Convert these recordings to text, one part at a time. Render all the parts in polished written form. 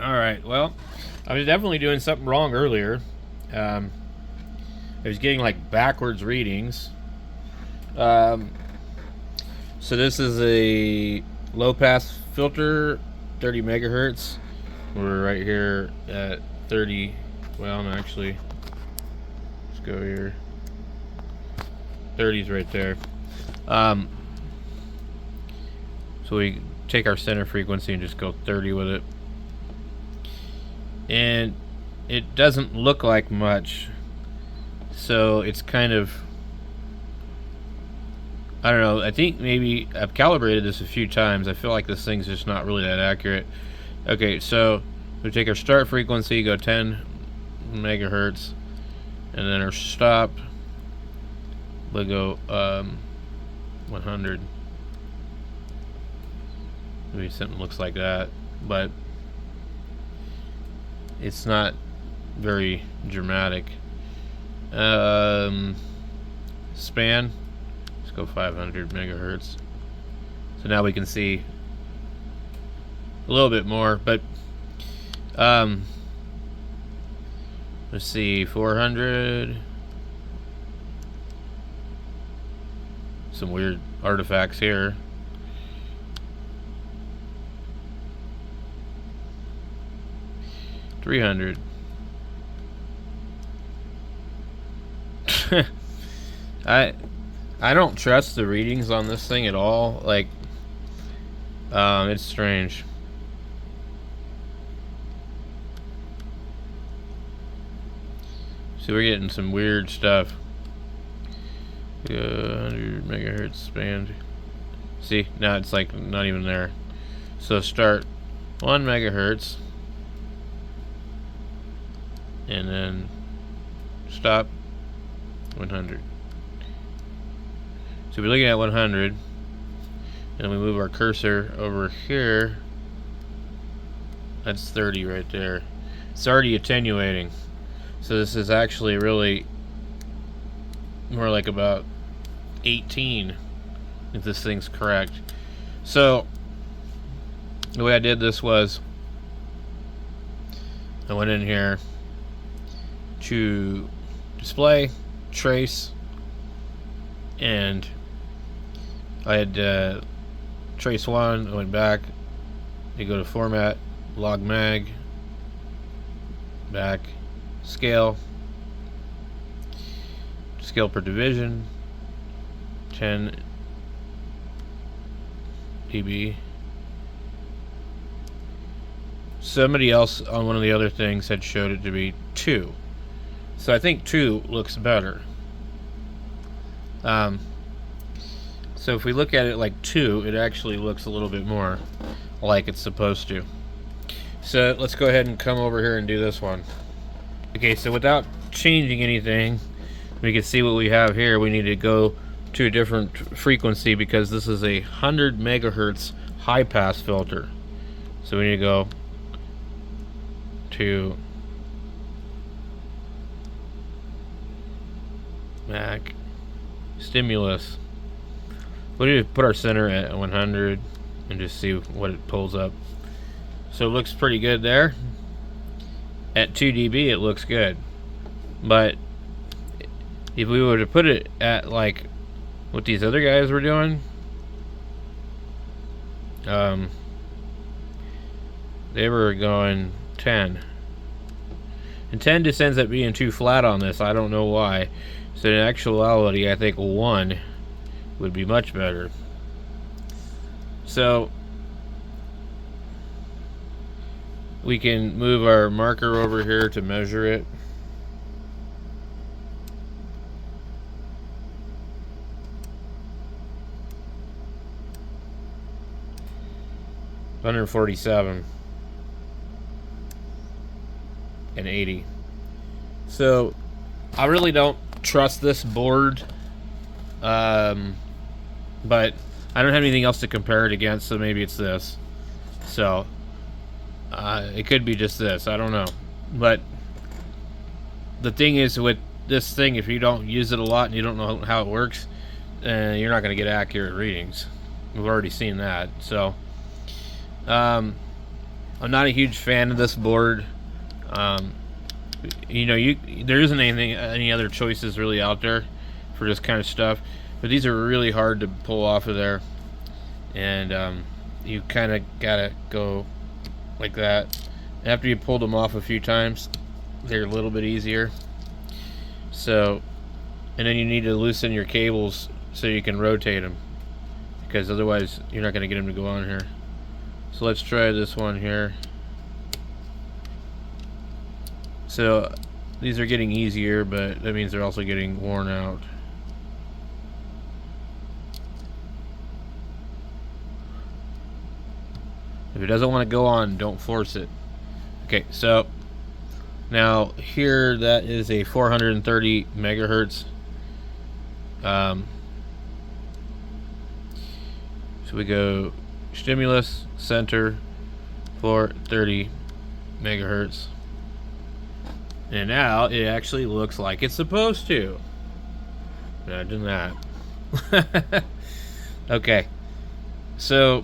Alright, well, I was definitely doing something wrong earlier. I was getting like backwards readings. So this is a low pass filter, 30 megahertz. We're right here at 30. Well, no, actually, let's go here. 30's right there. So we take our center frequency and just go 30 with it. And it doesn't look like much, so it's kind of, I don't know, I think maybe I've calibrated this a few times. I feel like this thing's just not really that accurate. Okay, so we take our start frequency, go 10 megahertz, and then our stop, we'll go 100. Maybe something looks like that, but it's not very dramatic. Span, let's go 500 megahertz. So now we can see a little bit more, but let's see, 400. Some weird artifacts here. $300. I don't trust the readings on this thing at all. Like, it's strange. So we're getting some weird stuff. 100 megahertz band. See, now it's like not even there. So start 1 megahertz. And then stop 100. So we're looking at 100, and we move our cursor over here. That's 30 right there. It's already attenuating. So this is actually really more like about 18, if this thing's correct. So the way I did this was I went in here to display, trace, and I had trace 1. I went back, you go to format, log mag, back, scale per division, 10 dB. Somebody else on one of the other things had showed it to be 2. So I think 2 looks better. So if we look at it like 2, it actually looks a little bit more like it's supposed to. So let's go ahead and come over here and do this one. Okay, so without changing anything, we can see what we have here. We need to go to a different frequency because this is a 100 megahertz high pass filter. So we need to go to Mac stimulus. We'll need to put our center at 100 and just see what it pulls up. So it looks pretty good there. At 2 dB it looks good, but if we were to put it at like what these other guys were doing, they were going 10, and 10 just ends up being too flat on this. I don't know why. So in actuality, I think 1 would be much better. So we can move our marker over here to measure it. $147 and 80. So I really don't trust this board, but I don't have anything else to compare it against, so maybe it's this. So it could be just this, I don't know. But the thing is with this thing, if you don't use it a lot and you don't know how it works, you're not going to get accurate readings. We've already seen that. So I'm not a huge fan of this board. You know, there isn't any other choices really out there for this kind of stuff, but these are really hard to pull off of there, and you kind of gotta go like that. And after you pulled them off a few times, they're a little bit easier. So, and then you need to loosen your cables so you can rotate them, because otherwise you're not going to get them to go on here. So let's try this one here. So these are getting easier, but that means they're also getting worn out. If it doesn't want to go on, don't force it. Okay, so now here that is a 430 megahertz. So we go stimulus center 430 megahertz. And now it actually looks like it's supposed to. Imagine that. Okay. So,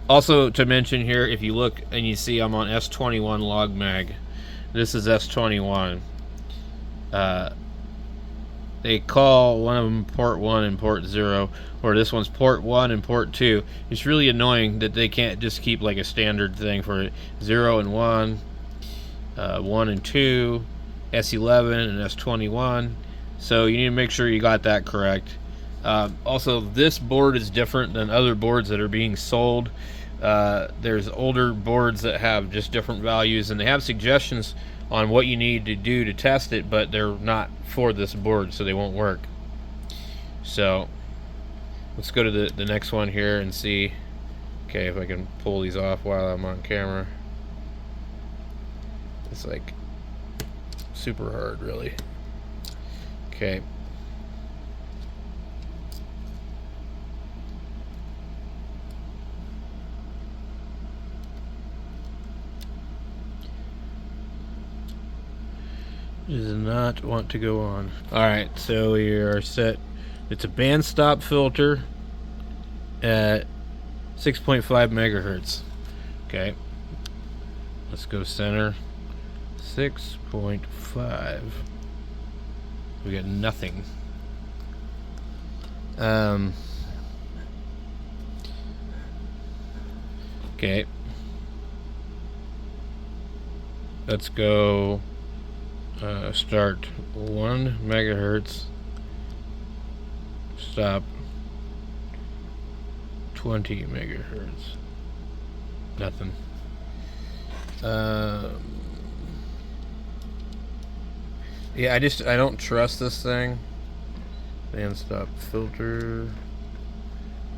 also to mention here, if you look and you see I'm on S21 log mag. This is S21. They call one of them port 1 and port 0, or this one's port 1 and port 2. It's really annoying that they can't just keep like a standard thing for it. 0 and 1. 1 and 2, S11 and S21. So you need to make sure you got that correct. Also, this board is different than other boards that are being sold. There's older boards that have just different values, and they have suggestions on what you need to do to test it, but they're not for this board, so they won't work. So let's go to the next one here and see, okay, if I can pull these off while I'm on camera. It's like super hard, really. Okay. Does not want to go on. Alright, so we are set. It's a band stop filter at 6.5 megahertz. Okay. Let's go center. 6.5. We got nothing. Okay. Let's go start 1 megahertz. Stop 20 megahertz. Nothing. Yeah, I don't trust this thing. Band stop filter.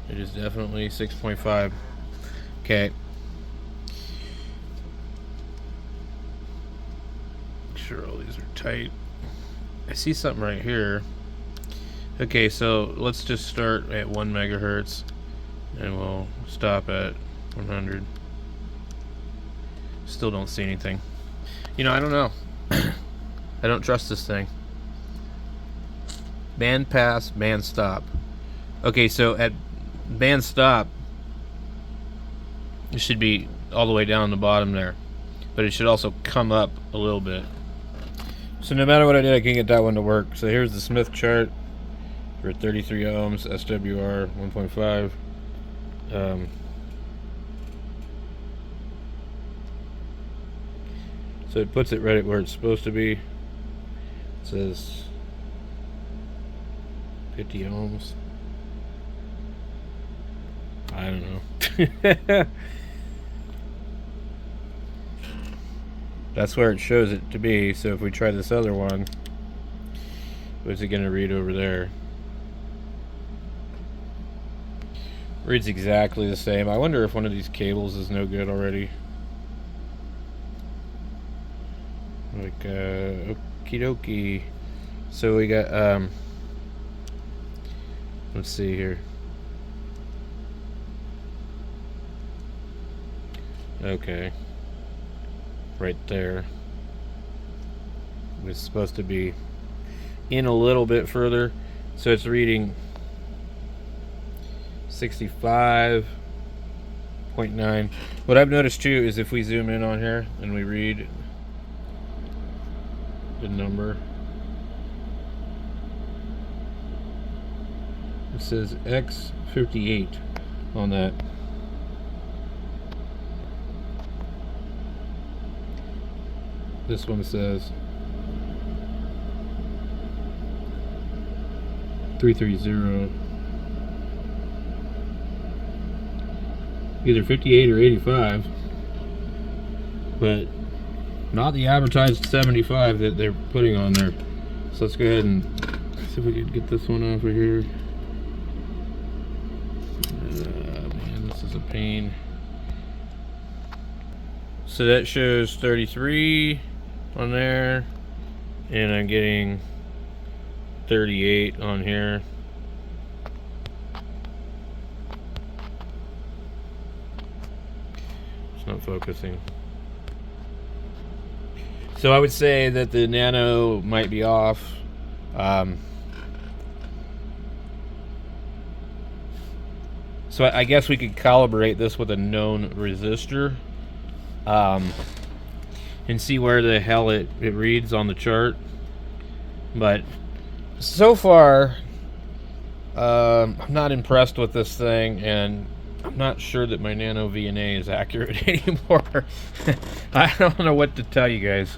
It is definitely 6.5. Okay. Make sure all these are tight. I see something right here. Okay, so let's just start at 1 megahertz and we'll stop at 100. Still don't see anything. You know, I don't know. I don't trust this thing. Band pass, band stop. Okay, so at band stop, it should be all the way down the bottom there, but it should also come up a little bit. So no matter what I did, I can't get that one to work. So here's the Smith chart for 33 ohms, SWR 1.5. So it puts it right at where it's supposed to be. It says 50 ohms. I don't know. That's where it shows it to be. So if we try this other one, what's it going to read over there? Reads exactly the same. I wonder if one of these cables is no good already. Like, okie dokie. So we got, let's see here. Okay. Right there. It's supposed to be in a little bit further. So it's reading 65. 0.9. What I've noticed too is if we zoom in on here and we read the number, it says X58 on that. This one says 330. Either 58 or 85, but not the advertised 75 that they're putting on there. So let's go ahead and see if we can get this one off of here. Man, this is a pain. So that shows 33 on there, and I'm getting 38 on here. It's not focusing. So I would say that the Nano might be off. So I guess we could calibrate this with a known resistor, and see where the hell it reads on the chart. But so far, I'm not impressed with this thing, and I'm not sure that my Nano VNA is accurate anymore. I don't know what to tell you guys.